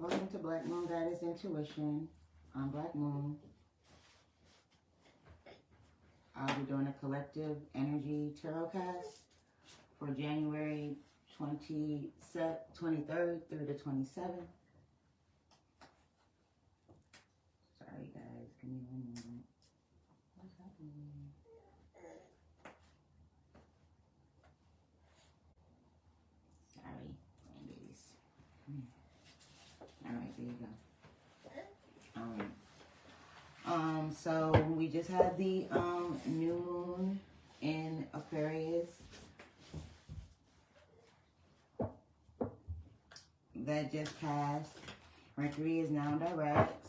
Welcome to Black Moon Goddess Intuition. I'm Black Moon. I'll be doing a collective energy Tarotcast for January 23rd through the 27th. Sorry guys, give me one moment. What's happening? Sorry, grandbabies. Alright, there you go. So we just had the new moon in Aquarius that just passed. Mercury is now direct.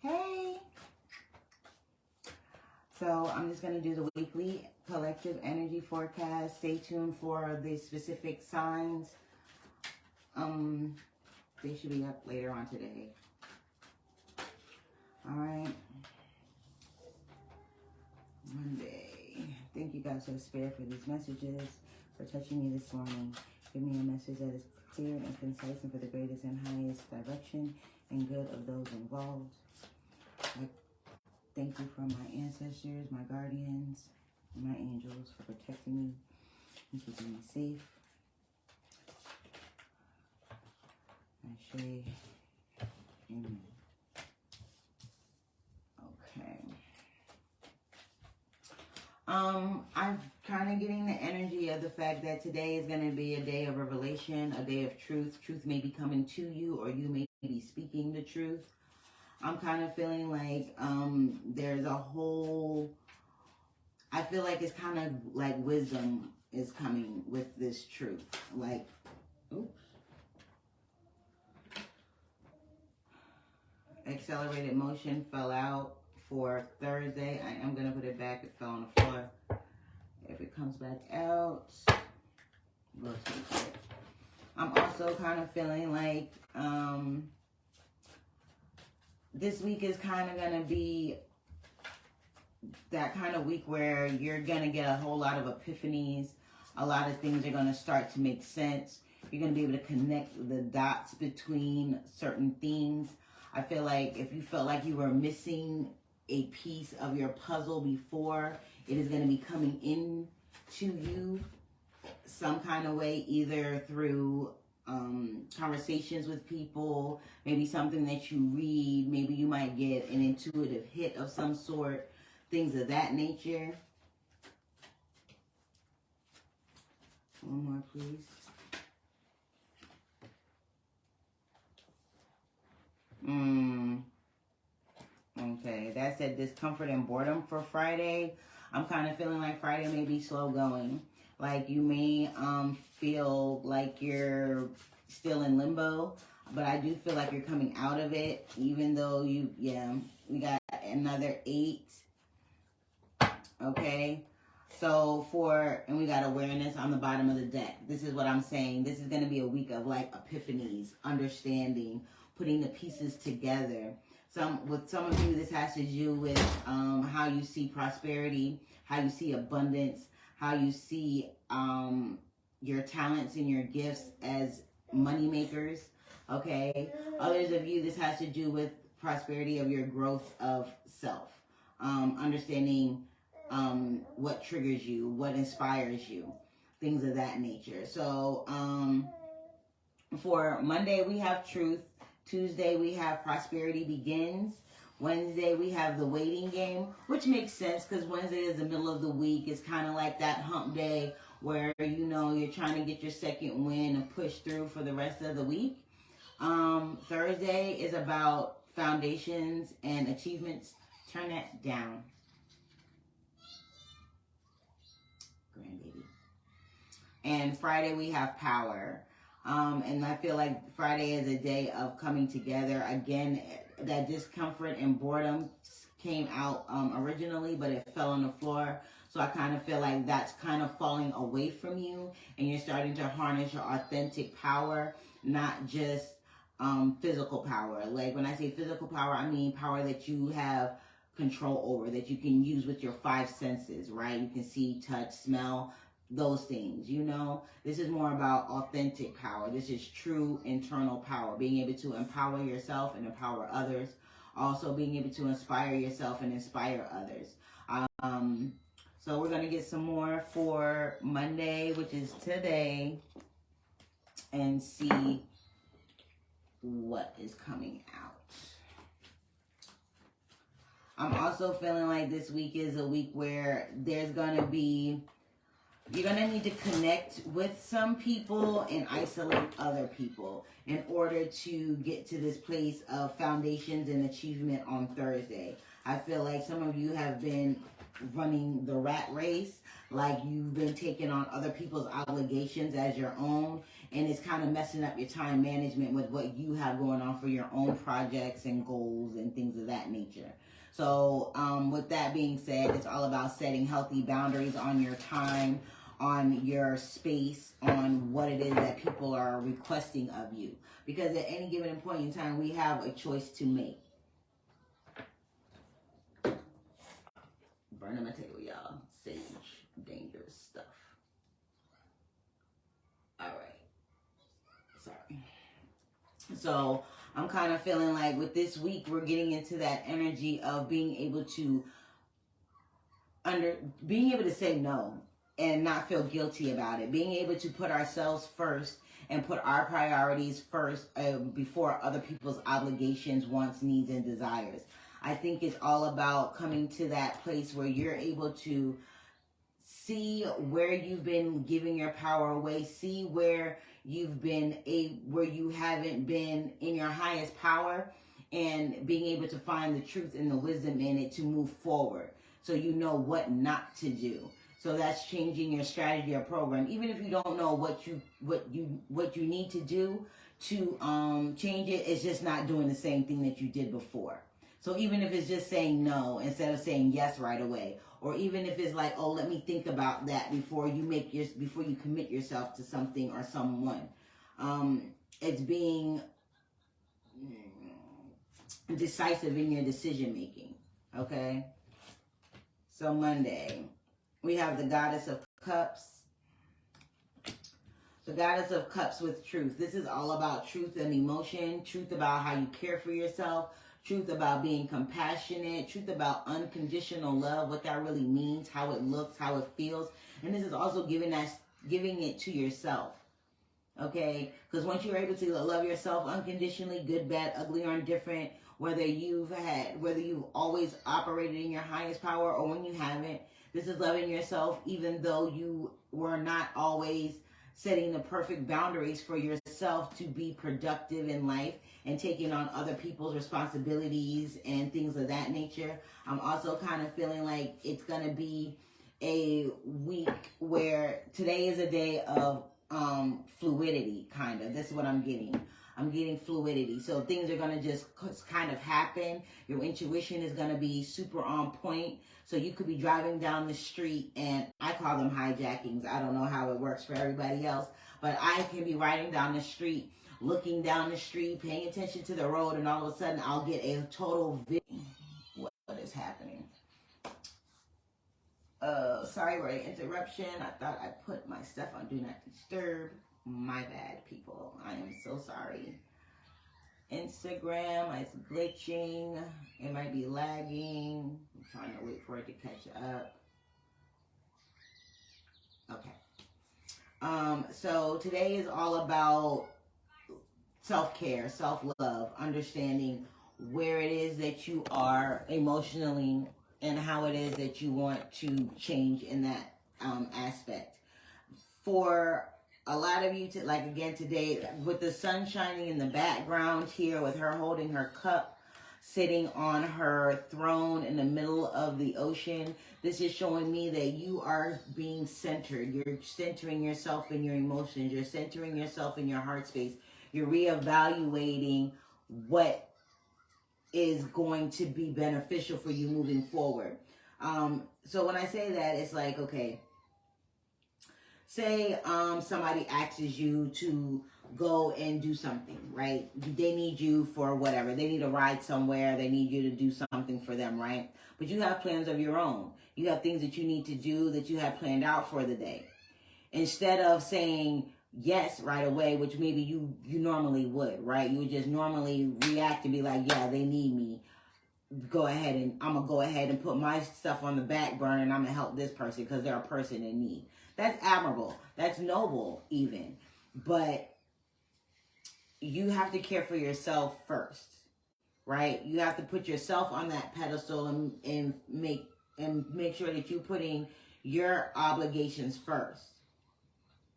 Hey! So I'm just going to do the weekly collective energy forecast. Stay tuned for the specific signs. They should be up later on today. Alright. Monday. Thank you guys for the spirit for these messages, for touching me this morning. Give me a message that is clear and concise and for the greatest and highest direction and good of those involved. I thank you for my ancestors, my guardians, and my angels for protecting me and keeping me safe. Ashe. Amen. Okay. I'm kind of getting the energy of the fact that today is going to be a day of revelation, a day of truth. Truth may be coming to you, or you may be speaking the truth. I'm kind of feeling like there's a whole, I feel like it's kind of like wisdom is coming with this truth. Like, oops. Accelerated motion fell out for Thursday. I am going to put it back. It fell on the floor. If it comes back out, we'll take it. I'm also kind of feeling like this week is kind of going to be that kind of week where you're going to get a whole lot of epiphanies. A lot of things are going to start to make sense. You're going to be able to connect the dots between certain things. I feel like if you felt like you were missing a piece of your puzzle before, it is going to be coming in to you some kind of way, either through conversations with people, maybe something that you read, maybe you might get an intuitive hit of some sort, things of that nature. One more, please. Okay, that said discomfort and boredom for Friday. I'm kind of feeling like Friday may be slow going. Like you may feel like you're still in limbo, but I do feel like you're coming out of it, even though we got another 8. Okay, so and we got awareness on the bottom of the deck. This is what I'm saying. This is going to be a week of like epiphanies, understanding, putting the pieces together. With some of you, this has to do with how you see prosperity, how you see abundance, how you see your talents and your gifts as money makers, okay? Others of you, this has to do with prosperity of your growth of self, understanding what triggers you, what inspires you, things of that nature. So for Monday, we have truth. Tuesday, we have prosperity begins. Wednesday, we have the waiting game, which makes sense because Wednesday is the middle of the week. It's kind of like that hump day where, you know, you're trying to get your second win and push through for the rest of the week. Thursday is about foundations and achievements. Turn that down. Grandbaby. And Friday, we have power. And I feel like Friday is a day of coming together. Again, that discomfort and boredom came out originally, but it fell on the floor. So I kind of feel like that's kind of falling away from you, and you're starting to harness your authentic power, not just physical power. Like when I say physical power, I mean power that you have control over, that you can use with your 5 senses, right? You can see, touch, smell, those things, you know. This is more about authentic power. This is true internal power, being able to empower yourself and empower others, also being able to inspire yourself and inspire others. So we're going to get some more for Monday, which is today, and see what is coming out. I'm also feeling like this week is a week where there's going to be, you're going to need to connect with some people and isolate other people in order to get to this place of foundations and achievement on Thursday. I feel like some of you have been running the rat race, like you've been taking on other people's obligations as your own, and it's kind of messing up your time management with what you have going on for your own projects and goals and things of that nature. So with that being said, it's all about setting healthy boundaries on your time, on your space, on what it is that people are requesting of you. Because at any given point in time, we have a choice to make. Burning my table, y'all. Sage, dangerous stuff. All right. Sorry. So I'm kind of feeling like with this week, we're getting into that energy of being able to say no and not feel guilty about it. Being able to put ourselves first and put our priorities first before other people's obligations, wants, needs, and desires. I think it's all about coming to that place where you're able to see where you've been giving your power away, see where you've been where you haven't been in your highest power, and being able to find the truth and the wisdom in it to move forward, so you know what not to do. So that's changing your strategy or program. Even if you don't know what you need to do to change it, it's just not doing the same thing that you did before. So even if it's just saying no instead of saying yes right away, or even if it's like, oh, let me think about that before you commit yourself to something or someone. It's being decisive in your decision making. Okay. So Monday, we have the Goddess of Cups. The Goddess of Cups with truth. This is all about truth and emotion, truth about how you care for yourself, truth about being compassionate, truth about unconditional love, what that really means, how it looks, how it feels. And this is also giving it to yourself. Okay? Because once you're able to love yourself unconditionally, good, bad, ugly, or indifferent, whether you've always operated in your highest power or when you haven't, this is loving yourself even though you were not always setting the perfect boundaries for yourself to be productive in life and taking on other people's responsibilities and things of that nature. I'm also kind of feeling like it's going to be a week where today is a day of fluidity, kind of. That's what I'm getting. I'm getting fluidity. So things are going to just kind of happen. Your intuition is going to be super on point. So you could be driving down the street, and I call them hijackings. I don't know how it works for everybody else, but I can be riding down the street, looking down the street, paying attention to the road, and all of a sudden I'll get a total vision. What is happening? Sorry for the interruption. I thought I put my stuff on Do Not Disturb. My bad, people. I am so sorry. Instagram is glitching. It might be lagging. I'm trying to wait for it to catch up. Okay. So today is all about self-care, self-love, understanding where it is that you are emotionally and how it is that you want to change in that aspect. For a lot of you, like again today, with the sun shining in the background here, with her holding her cup, sitting on her throne in the middle of the ocean, this is showing me that you are being centered. You're centering yourself in your emotions. You're centering yourself in your heart space. You're reevaluating what is going to be beneficial for you moving forward. So when I say that, it's like, okay, say somebody asks you to go and do something, right? They need you for whatever. They need a ride somewhere. They need you to do something for them, right? But you have plans of your own. You have things that you need to do that you have planned out for the day. Instead of saying yes right away, which maybe you normally would, right? You would just normally react and be like, yeah, they need me. I'm gonna go ahead and put my stuff on the back burner, and I'm gonna help this person because they're a person in need. That's admirable. That's noble even. But you have to care for yourself first, right? You have to put yourself on that pedestal and make sure that you're putting your obligations first.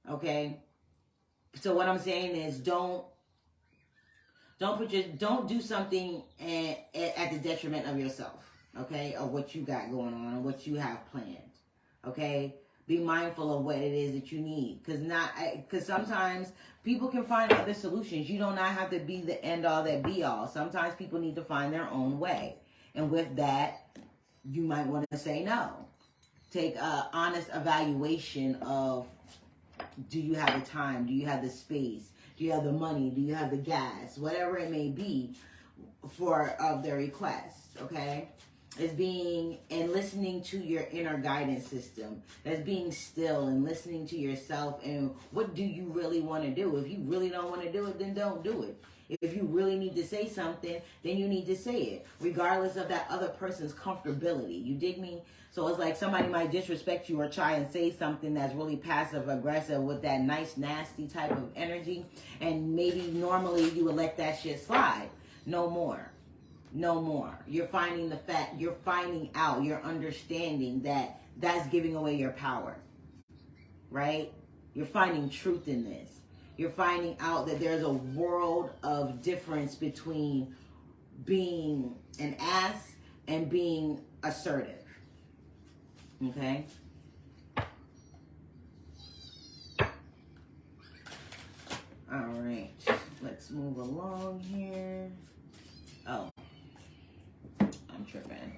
Okay? So what I'm saying is don't do something at the detriment of yourself, okay? Of what you got going on and what you have planned. Okay? Be mindful of what it is that you need, because sometimes people can find other solutions. You do not have to be the end all that be all. Sometimes people need to find their own way, and with that, you might want to say no. Take an honest evaluation of, do you have the time? Do you have the space? Do you have the money? Do you have the gas? Whatever it may be of their request, okay? Is being and listening to your inner guidance system. That's being still and listening to yourself and what do you really want to do? If you really don't want to do it, then don't do it. If you really need to say something, then you need to say it, regardless of that other person's comfortability. You dig me? So it's like somebody might disrespect you or try and say something that's really passive aggressive with that nice, nasty type of energy. And maybe normally you would let that shit slide. No more. No more. You're finding out, you're understanding that that's giving away your power. Right? You're finding truth in this. You're finding out that there's a world of difference between being an ass and being assertive. Okay? All right. Let's move along here. Oh. I'm tripping.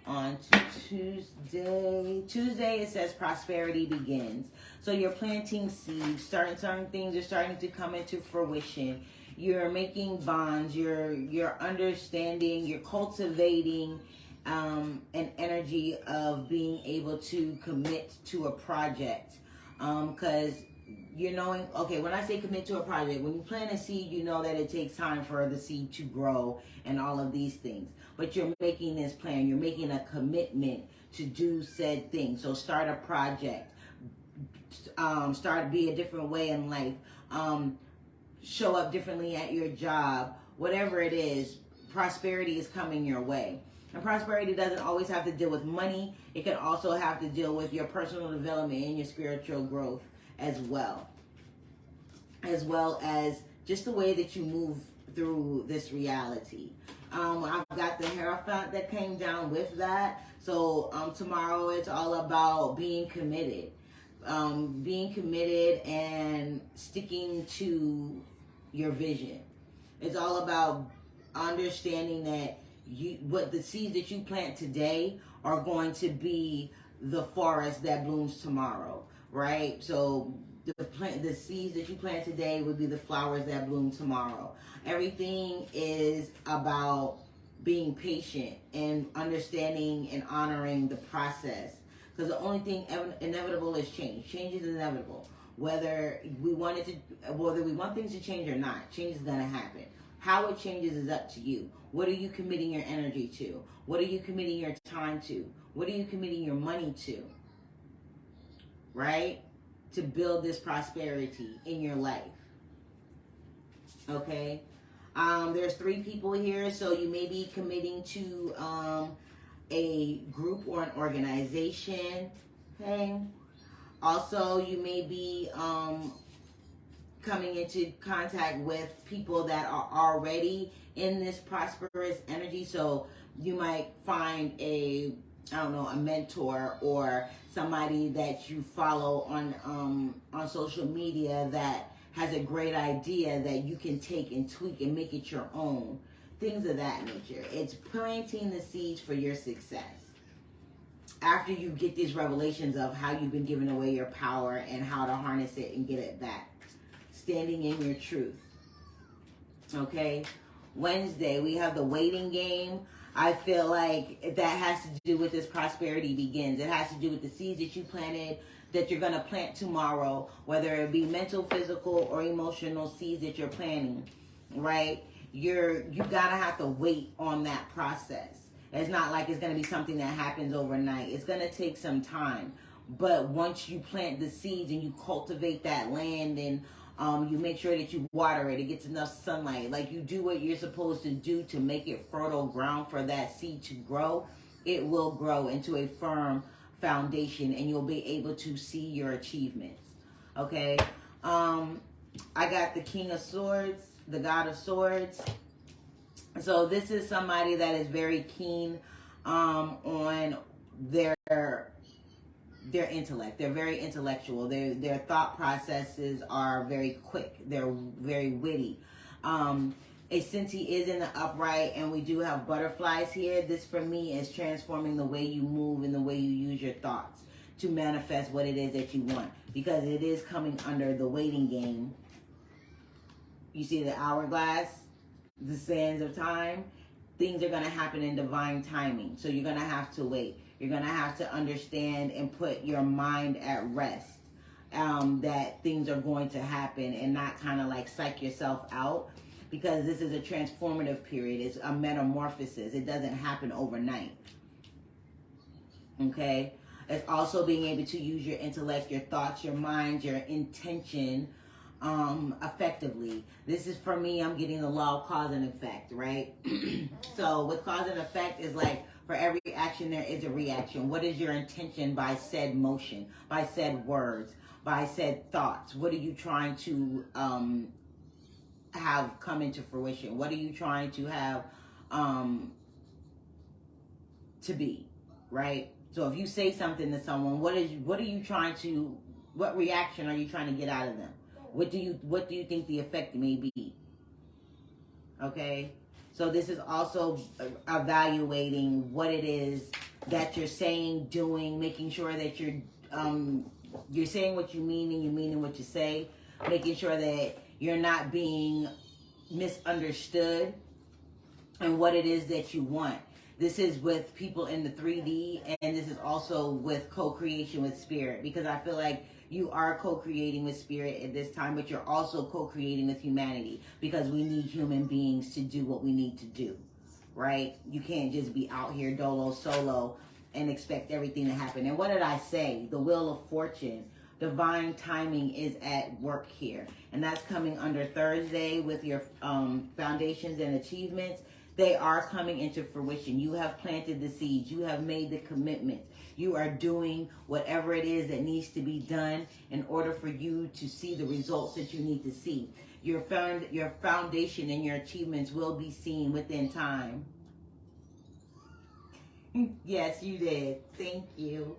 On to Tuesday. Tuesday, it says prosperity begins. So you're planting seeds. Certain things are starting to come into fruition. You're making bonds. You're understanding. You're cultivating an energy of being able to commit to a project. Because you're knowing, okay, when I say commit to a project, when you plant a seed, you know that it takes time for the seed to grow and all of these things. But you're making this plan. You're making a commitment to do said thing. So start a project. Be a different way in life. Show up differently at your job. Whatever it is, prosperity is coming your way. And prosperity doesn't always have to deal with money. It can also have to deal with your personal development and your spiritual growth as well as just the way that you move through this reality. I've got the Hierophant that came down with that. So tomorrow it's all about being committed. Being committed and sticking to your vision. It's all about understanding that what the seeds that you plant today are going to be the forest that blooms tomorrow, right? So the seeds that you plant today would be the flowers that bloom tomorrow. Everything is about being patient and understanding and honoring the process. Because the only thing inevitable is change. Change is inevitable. Whether we want things to change or not, change is going to happen. How it changes is up to you. What are you committing your energy to? What are you committing your time to? What are you committing your money to? Right? To build this prosperity in your life. Okay? There's 3 people here, so you may be committing to a group or an organization. Okay? Also, you may be coming into contact with people that are already in this prosperous energy. So you might find a mentor or somebody that you follow on social media that has a great idea that you can take and tweak and make it your own. Things of that nature. It's planting the seeds for your success. After you get these revelations of how you've been giving away your power and how to harness it and get it back. Standing in your truth. Okay? Wednesday, we have the waiting game. I feel like that has to do with this prosperity begins. It has to do with the seeds that you planted that you're going to plant tomorrow, whether it be mental, physical, or emotional seeds that you're planting, right? You gotta have to wait on that process. It's not like it's gonna be something that happens overnight. It's gonna take some time. But once you plant the seeds and you cultivate that land, and you make sure that you water it, it gets enough sunlight, like you do what you're supposed to do to make it fertile ground for that seed to grow, it will grow into a firm foundation, and you'll be able to see your achievements. Okay? I got the King of Swords, the God of Swords. So this is somebody that is very keen on their intellect. They're very intellectual. Their thought processes are very quick. They're very witty. Since he is in the upright and we do have butterflies here, this for me is transforming the way you move and the way you use your thoughts to manifest what it is that you want, because it is coming under the waiting game. You see the hourglass, the sands of time. Things are going to happen in divine timing. So you're going to have to wait. You're going to have to understand and put your mind at rest that things are going to happen, and not kind of like psych yourself out, because this is a transformative period. It's a metamorphosis. It doesn't happen overnight. Okay? It's also being able to use your intellect, your thoughts, your mind, your intention effectively. This is, for me, I'm getting the law of cause and effect, right? So with cause and effect is like, for every action there is a reaction. What is your intention by said motion, by said words, by said thoughts? What are you trying to have come into fruition? What are you trying to have to be, right? So if you say something to someone, what reaction are you trying to get out of them? What do you think the effect may be? Okay? So this is also evaluating what it is that you're saying, doing, making sure that you're saying what you mean and you mean what you say, making sure that you're not being misunderstood, and what it is that you want. This is with people in the 3D, and this is also with co-creation with spirit, because I feel like you are co-creating with spirit at this time, but you're also co-creating with humanity, because we need human beings to do what we need to do, right? You can't just be out here dolo solo and expect everything to happen. And what did I say? The Wheel of Fortune. Divine timing is at work here. And that's coming under Thursday with your foundations and achievements. They are coming into fruition. You have planted the seeds. You have made the commitment. You are doing whatever it is that needs to be done in order for you to see the results that you need to see. Your foundation and your achievements will be seen within time. Yes, you did. Thank you.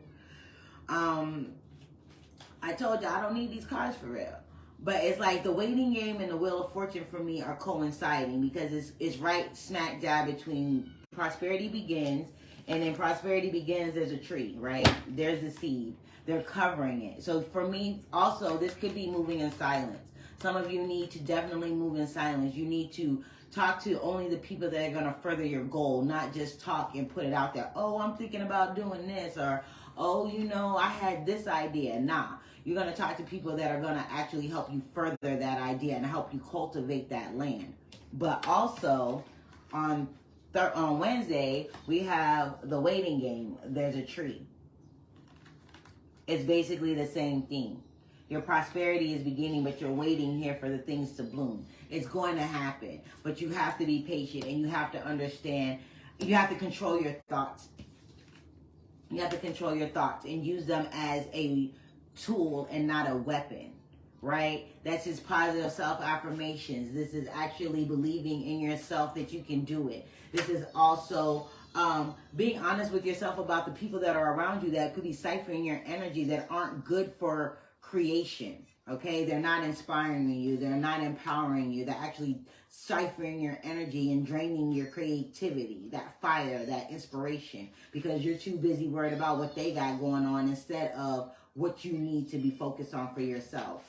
I told you I don't need these cards for real. But it's like the waiting game and the Wheel of Fortune for me are coinciding, because it's right smack dab between prosperity begins, and then prosperity begins, there's a tree, right? There's a seed. They're covering it. So for me, also, this could be moving in silence. Some of you need to definitely move in silence. You need to talk to only the people that are going to further your goal, not just talk and put it out there. Oh, I'm thinking about doing this, or, oh, I had this idea. Nah. You're going to talk to people that are going to actually help you further that idea and help you cultivate that land. But also, on Wednesday, we have the waiting game. There's a tree. It's basically the same thing. Your prosperity is beginning, but you're waiting here for the things to bloom. It's going to happen, but you have to be patient, and you have to understand. You have to control your thoughts. You have to control your thoughts and use them as a tool and not a weapon, right? That's just positive self-affirmations. This is actually believing in yourself that you can do it. This is also being honest with yourself about the people that are around you that could be ciphering your energy, that aren't good for creation, okay? They're not inspiring you. They're not empowering you. They're actually ciphering your energy and draining your creativity, that fire, that inspiration, because you're too busy worried about what they got going on instead of what you need to be focused on for yourself.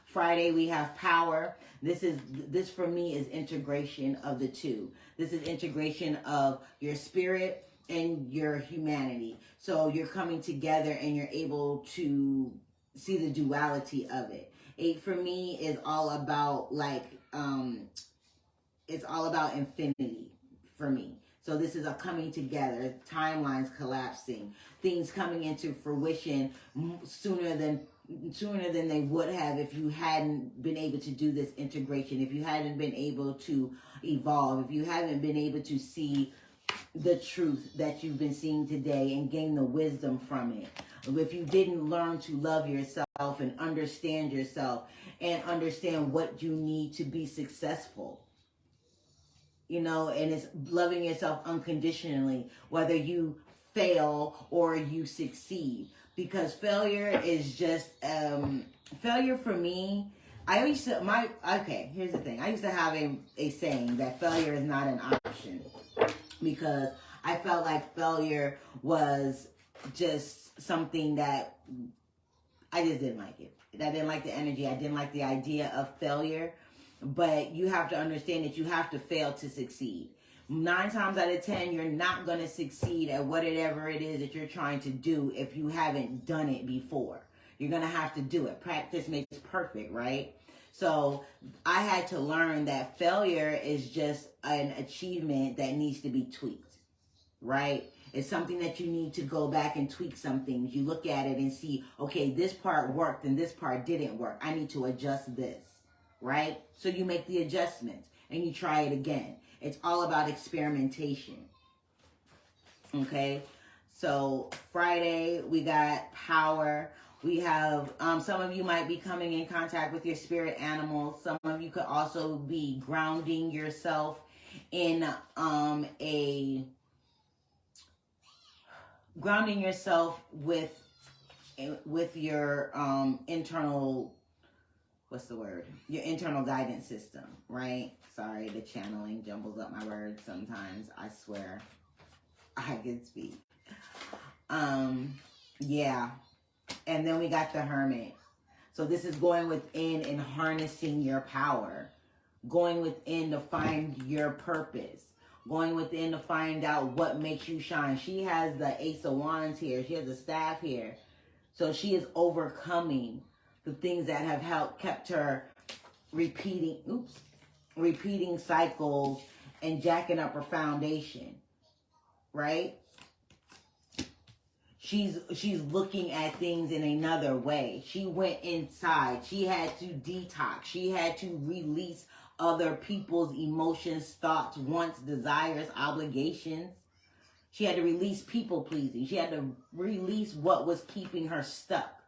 Friday, we have power. This for me is integration of the two. This is integration of your spirit in your humanity. So you're coming together and you're able to see the duality of it. 8 for me is all about like, it's all about infinity for me. So this is a coming together, timelines collapsing, things coming into fruition sooner than they would have if you hadn't been able to do this integration, if you hadn't been able to evolve, if you haven't been able to see the truth that you've been seeing today and gain the wisdom from it. If you didn't learn to love yourself and understand yourself and understand what you need to be successful. You know, and it's loving yourself unconditionally, whether you fail or you succeed. Because failure is just, failure for me, I used to, okay, here's the thing. I used to have a saying that failure is not an option. Because I felt like failure was just something that I just didn't like it. I didn't like the energy. I didn't like the idea of failure. But you have to understand that you have to fail to succeed. 9 times out of 10, you're not going to succeed at whatever it is that you're trying to do if you haven't done it before. You're going to have to do it. Practice makes perfect, right? So I had to learn that failure is just an achievement that needs to be tweaked, right? It's something that you need to go back and tweak some things. You look at it and see, okay, this part worked and this part didn't work. I need to adjust this. Right? So you make the adjustments and you try it again. It's all about experimentation. Okay? So Friday, we got power. We have, some of you might be coming in contact with your spirit animals. Some of you could also be grounding yourself in grounding yourself with your internal, what's the word? Your internal guidance system, right? Sorry, the channeling jumbles up my words sometimes. I swear I can speak. Yeah. And then we got the Hermit. So this is going within and harnessing your power. Going within to find your purpose. Going within to find out what makes you shine. She has the Ace of Wands here. She has the staff here. So she is overcoming the things that have kept her repeating cycles and jacking up her foundation, right? She's looking at things in another way. She went inside. She had to detox. She had to release other people's emotions, thoughts, wants, desires, obligations. She had to release people pleasing. She had to release what was keeping her stuck.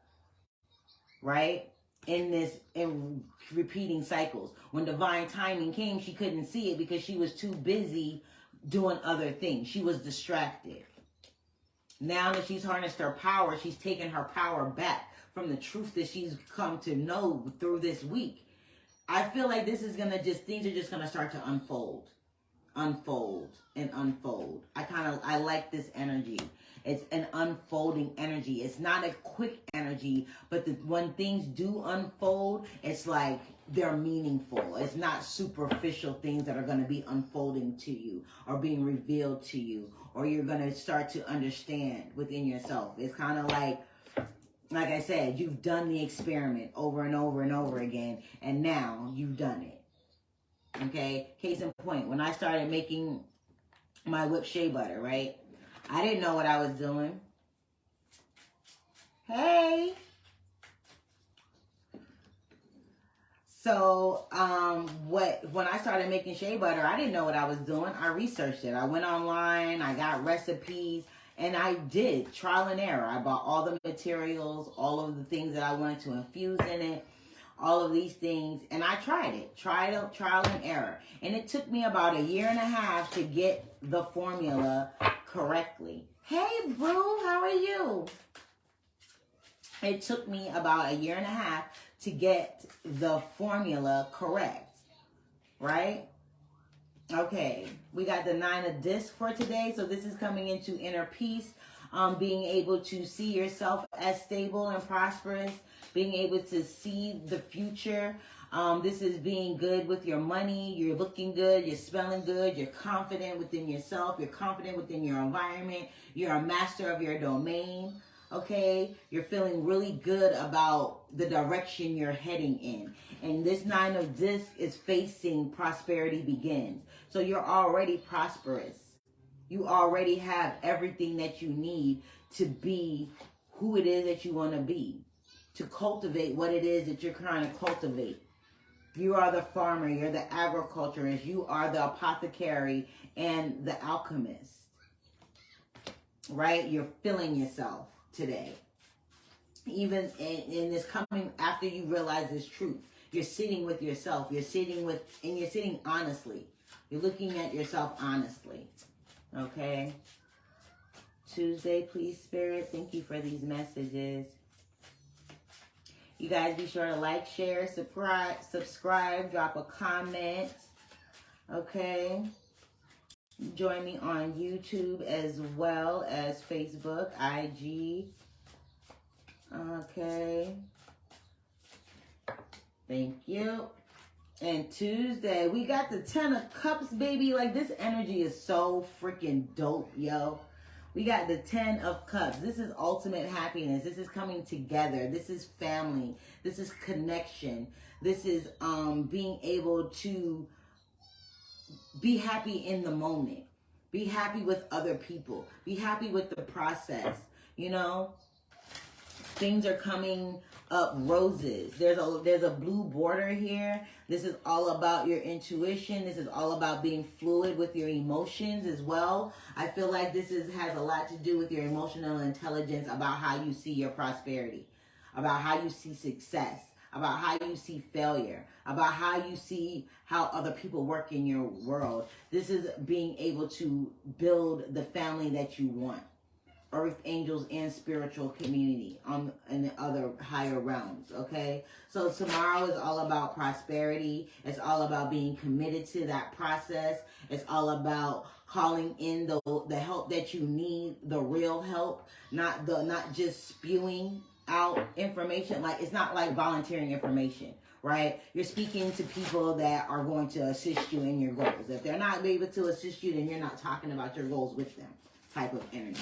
Right? In repeating cycles. When divine timing came, she couldn't see it because she was too busy doing other things. She was distracted. Now that she's harnessed her power, she's taken her power back from the truth that she's come to know through this week. I feel like things are just going to start to unfold and unfold. I like this energy. It's an unfolding energy. It's not a quick energy, but when things do unfold, it's like they're meaningful. It's not superficial things that are going to be unfolding to you or being revealed to you, or you're going to start to understand within yourself. It's kind of like I said, you've done the experiment over and over and over again, and now you've done it. Okay? Case in point, when I started making my whipped shea butter, right? I didn't know what I was doing. Hey! So, when I started making shea butter, I didn't know what I was doing. I researched it. I went online, I got recipes, and I did trial and error. I bought all the materials, all of the things that I wanted to infuse in it, all of these things, and I tried it. Trial and error. And it took me about 1.5 years to get the formula correctly. Hey, boo, how are you? It took me about 1.5 years to get the formula correct, right? Okay, we got the 9 of discs for today. So this is coming into inner peace, being able to see yourself as stable and prosperous, being able to see the future, This is being good with your money. You're looking good. You're smelling good. You're confident within yourself. You're confident within your environment. You're a master of your domain. Okay? You're feeling really good about the direction you're heading in. And this 9 of discs is facing prosperity begins. So you're already prosperous. You already have everything that you need to be who it is that you want to be, to cultivate what it is that you're trying to cultivate. You are the farmer, you're the agriculturist, you are the apothecary and the alchemist, right? You're feeling yourself today. Even in this coming after you realize this truth, you're sitting with yourself, you're sitting honestly. You're looking at yourself honestly. Okay. Tuesday, please, Spirit. Thank you for these messages. You guys be sure to like, share, subscribe, drop a comment. Okay. Join me on YouTube as well as Facebook, IG. Okay. Thank you. And Tuesday, we got the 10 of Cups, baby. Like, this energy is so freaking dope, yo. We got the 10 of Cups. This is ultimate happiness. This is coming together. This is family. This is connection. This is being able to be happy in the moment. Be happy with other people. Be happy with the process. You know? Things are coming up roses. There's a blue border here. This is all about your intuition. This is all about being fluid with your emotions as well. I feel like this has a lot to do with your emotional intelligence about how you see your prosperity, about how you see success, about how you see failure, about how you see how other people work in your world. This is being able to build the family that you want. Earth angels and spiritual community in the other higher realms. Okay, so tomorrow is all about prosperity. It's all about being committed to that process. It's all about calling in the help that you need, the real help, not just spewing out information. Like, it's not like volunteering information, right? You're speaking to people that are going to assist you in your goals. If they're not able to assist you, then you're not talking about your goals with them, type of energy.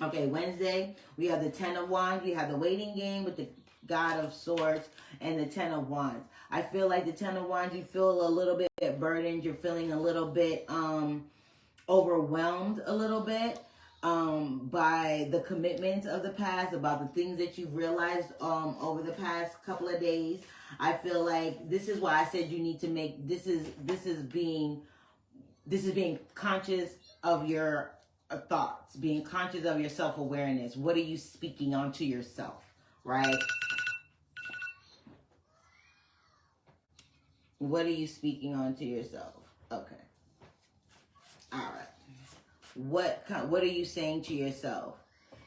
Okay, Wednesday, we have the 10 of Wands. We have the waiting game with the God of Swords and the 10 of Wands. I feel like the 10 of Wands, you feel a little bit burdened. You're feeling a little bit overwhelmed a little bit by the commitments of the past, about the things that you've realized over the past couple of days. I feel like this is why I said you need to make, this is being conscious of your thoughts, being conscious of your self-awareness. What are you speaking onto yourself, right? What are you speaking onto yourself? Okay. All right. What are you saying to yourself?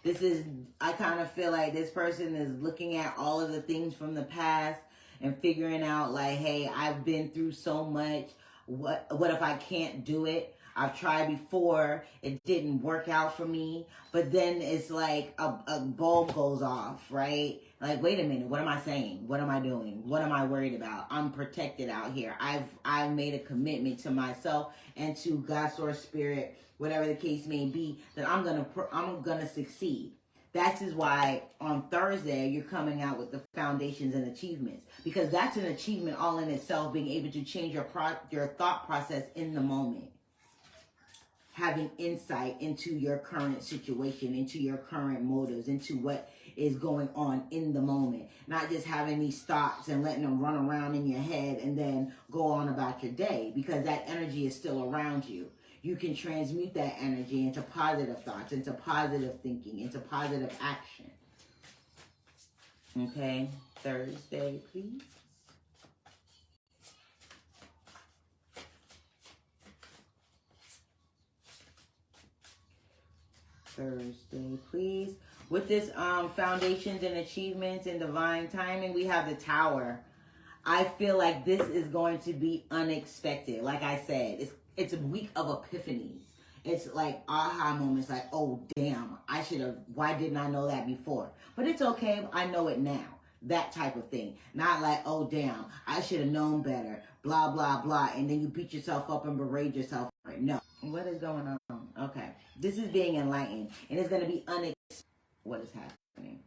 This is, I kind of feel like this person is looking at all of the things from the past and figuring out like, hey, I've been through so much. What if I can't do it? I've tried before, it didn't work out for me, but then it's like a bulb goes off, right? Like, wait a minute, what am I saying? What am I doing? What am I worried about? I'm protected out here. I've made a commitment to myself and to God, Source, Spirit, whatever the case may be, that I'm gonna succeed. That is why on Thursday you're coming out with the foundations and achievements, because that's an achievement all in itself, being able to change your thought process in the moment. Having insight into your current situation, into your current motives, into what is going on in the moment. Not just having these thoughts and letting them run around in your head and then go on about your day, because that energy is still around you. You can transmute that energy into positive thoughts, into positive thinking, into positive action. Okay, Thursday, please. Thursday, please. With this foundations and achievements and divine timing, we have the Tower. I feel like this is going to be unexpected. Like I said, it's a week of epiphanies. It's like aha moments, like, oh damn, why didn't I know that before? But it's okay, I know it now. That type of thing. Not like, oh, damn, I should have known better, blah, blah, blah. And then you beat yourself up and berate yourself. No. What is going on? Okay. This is being enlightened. And it's going to be unexpected. What is happening?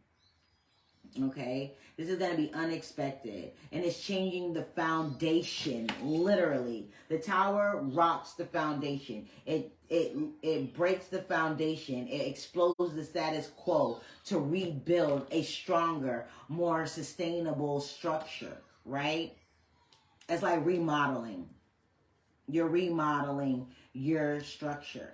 Okay, this is going to be unexpected, and it's changing the foundation. Literally, the tower rocks the foundation. It breaks the foundation. It explodes the status quo to rebuild a stronger, more sustainable structure. Right? It's like remodeling. You're remodeling your structure.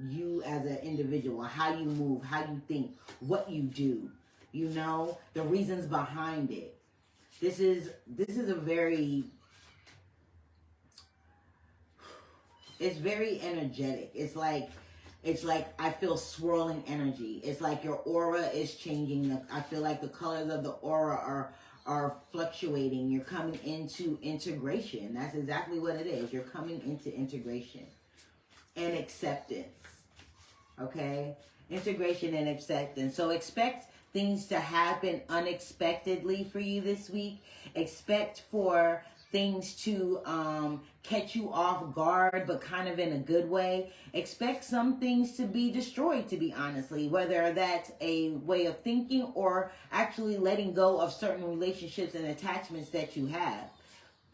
You as an individual, how you move, how you think, what you do. You know, the reasons behind it. This is a very, it's very energetic. It's like I feel swirling energy. It's like your aura is changing. I feel like the colors of the aura are fluctuating. You're coming into integration. That's exactly what it is. You're coming into integration and acceptance. Okay? Integration and acceptance. So expect things to happen unexpectedly for you this week. Expect for things to catch you off guard, but kind of in a good way. Expect some things to be destroyed, to be honestly, whether that's a way of thinking or actually letting go of certain relationships and attachments that you have.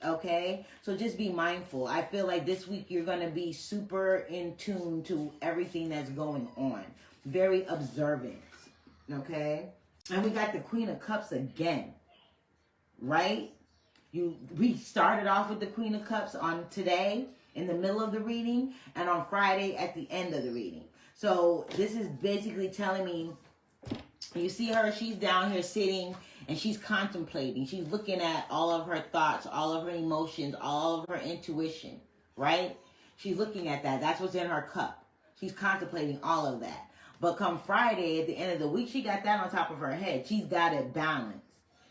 Okay, so just be mindful. I feel like this week you're going to be super in tune to everything that's going on. Very observant. Okay, and we got the Queen of Cups again, right? We started off with the Queen of Cups on today in the middle of the reading, and on Friday at the end of the reading. So this is basically telling me, you see her, she's down here sitting and she's contemplating. She's looking at all of her thoughts, all of her emotions, all of her intuition, right? She's looking at that. That's what's in her cup. She's contemplating all of that. But come Friday, at the end of the week, she got that on top of her head. She's got it balanced.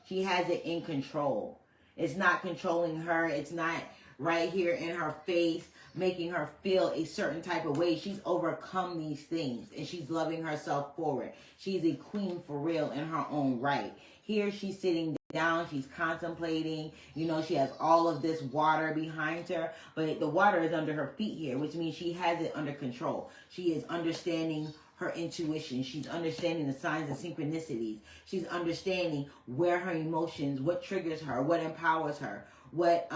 She has it in control. It's not controlling her. It's not right here in her face, making her feel a certain type of way. She's overcome these things, and she's loving herself forward. She's a queen for real in her own right. Here she's sitting down, she's contemplating. You know, she has all of this water behind her, but the water is under her feet here, which means she has it under control. She is understanding her intuition. She's understanding the signs and synchronicities. She's understanding where her emotions, what triggers her, what empowers her, what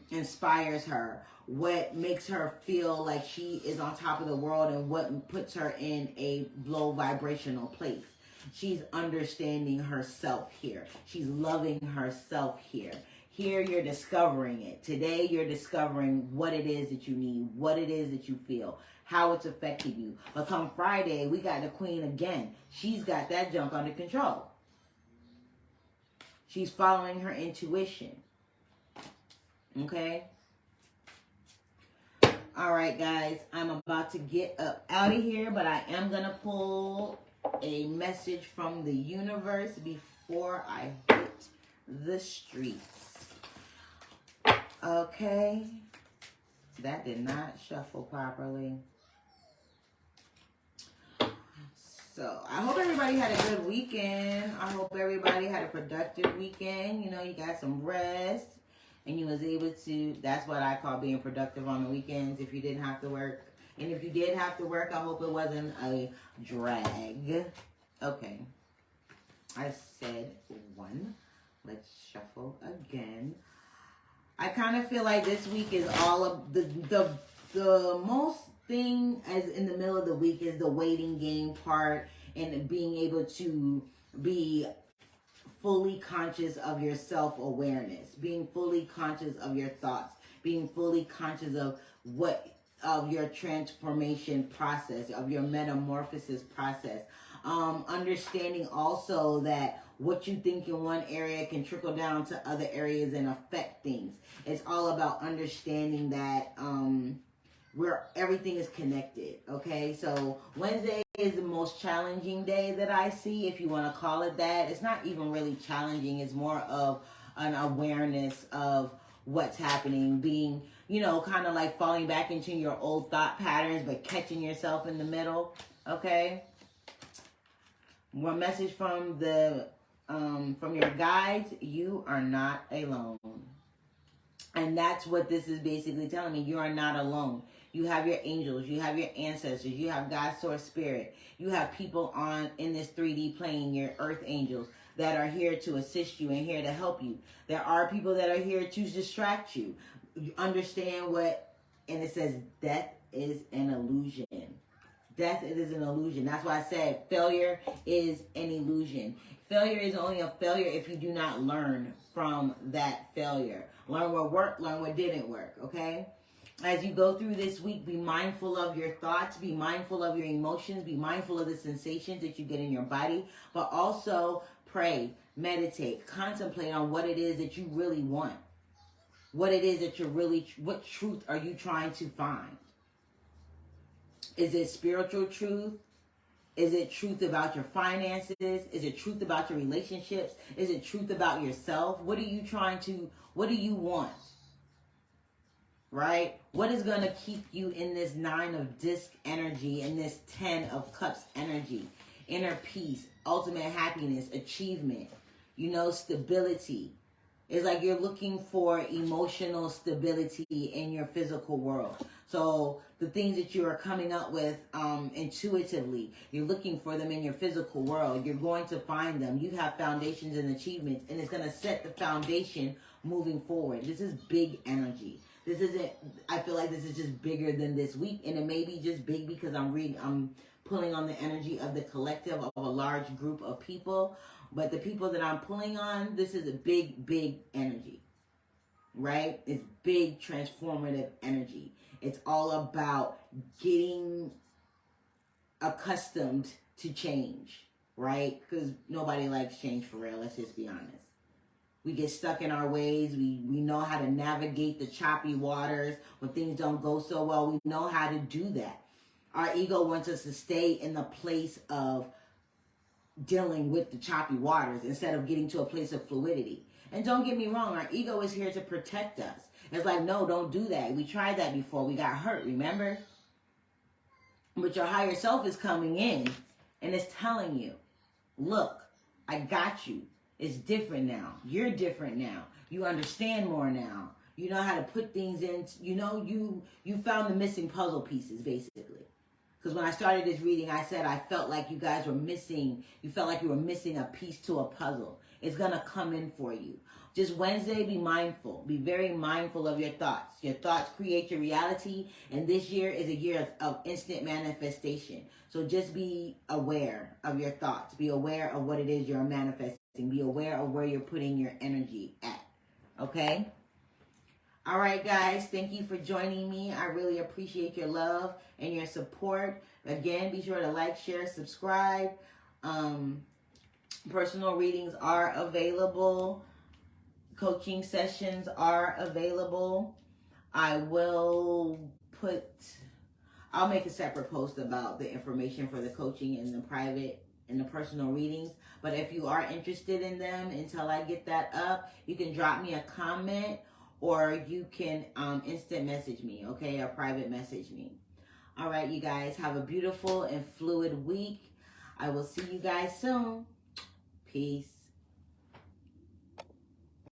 inspires her, what makes her feel like she is on top of the world, and what puts her in a low vibrational place. She's understanding herself here. She's loving herself here. Here you're discovering it. Today you're discovering what it is that you need, what it is that you feel, how it's affected you. But come Friday, we got the Queen again. She's got that junk under control. She's following her intuition. Okay? All right, guys. I'm about to get up out of here, but I am going to pull a message from the universe before I hit the streets. Okay. That did not shuffle properly. So, I hope everybody had a good weekend. I hope everybody had a productive weekend. You know, you got some rest. And you was able to, that's what I call being productive on the weekends, if you didn't have to work. And if you did have to work, I hope it wasn't a drag. Okay. I said one. Let's shuffle again. I kind of feel like this week is all of the most thing as in the middle of the week is the waiting game part and being able to be fully conscious of your self-awareness, being fully conscious of your thoughts, being fully conscious of your transformation process, of your metamorphosis process. Understanding also that what you think in one area can trickle down to other areas and affect things. It's all about understanding that where everything is connected. Okay, so Wednesday is the most challenging day that I see, if you want to call it that. It's not even really challenging. It's more of an awareness of what's happening, being, you know, kind of like falling back into your old thought patterns, but catching yourself in the middle. Okay. One message from the from your guides, you are not alone. And that's what this is basically telling me. You are not alone. You have your angels, you have your ancestors, you have God's source spirit. You have people in this 3D plane, your earth angels, that are here to assist you and here to help you. There are people that are here to distract you. You understand what, and it says death is an illusion. Death is an illusion. That's why I said failure is an illusion. Failure is only a failure if you do not learn from that failure. Learn what worked, learn what didn't work, okay? As you go through this week, be mindful of your thoughts, be mindful of your emotions, be mindful of the sensations that you get in your body, but also pray, meditate, contemplate on what it is that you really want. What it is that what truth are you trying to find? Is it spiritual truth? Is it truth about your finances? Is it truth about your relationships? Is it truth about yourself? What do you want? Right? What is going to keep you in this 9 of disc energy and this 10 of cups energy? Inner peace, ultimate happiness, achievement, stability. It's like you're looking for emotional stability in your physical world. So the things that you are coming up with intuitively, you're looking for them in your physical world. You're going to find them. You have foundations and achievements, and it's going to set the foundation moving forward. This is big energy. This isn't, I feel like this is just bigger than this week, and it may be just big because I'm pulling on the energy of the collective of a large group of people. But the people that I'm pulling on, this is a big, big energy, right? It's big, transformative energy. It's all about getting accustomed to change, right? Because nobody likes change for real. Let's just be honest. We get stuck in our ways. We know how to navigate the choppy waters when things don't go so well. We know how to do that. Our ego wants us to stay in the place of dealing with the choppy waters instead of getting to a place of fluidity. And don't get me wrong, our ego is here to protect us. It's like, no, don't do that. We tried that before. We got hurt, remember? But your higher self is coming in and it's telling you, look, I got you. It's different now. You're different now. You understand more now. You know how to put things in. You found the missing puzzle pieces, basically. Because when I started this reading, I said I felt like you guys were missing, you felt like you were missing a piece to a puzzle. It's going to come in for you. Just Wednesday, be mindful. Be very mindful of your thoughts. Your thoughts create your reality, and this year is a year of instant manifestation. So just be aware of your thoughts. Be aware of what it is you're manifesting. Be aware of where you're putting your energy at. Okay? All right, guys, thank you for joining me. I really appreciate your love and your support. Again, be sure to like, share, subscribe. Personal readings are available. Coaching sessions are available. I'll make a separate post about the information for the coaching and the private and the personal readings. But if you are interested in them, until I get that up, you can drop me a comment or you can instant message me, okay? Or private message me. All right, you guys, have a beautiful and fluid week. I will see you guys soon. Peace.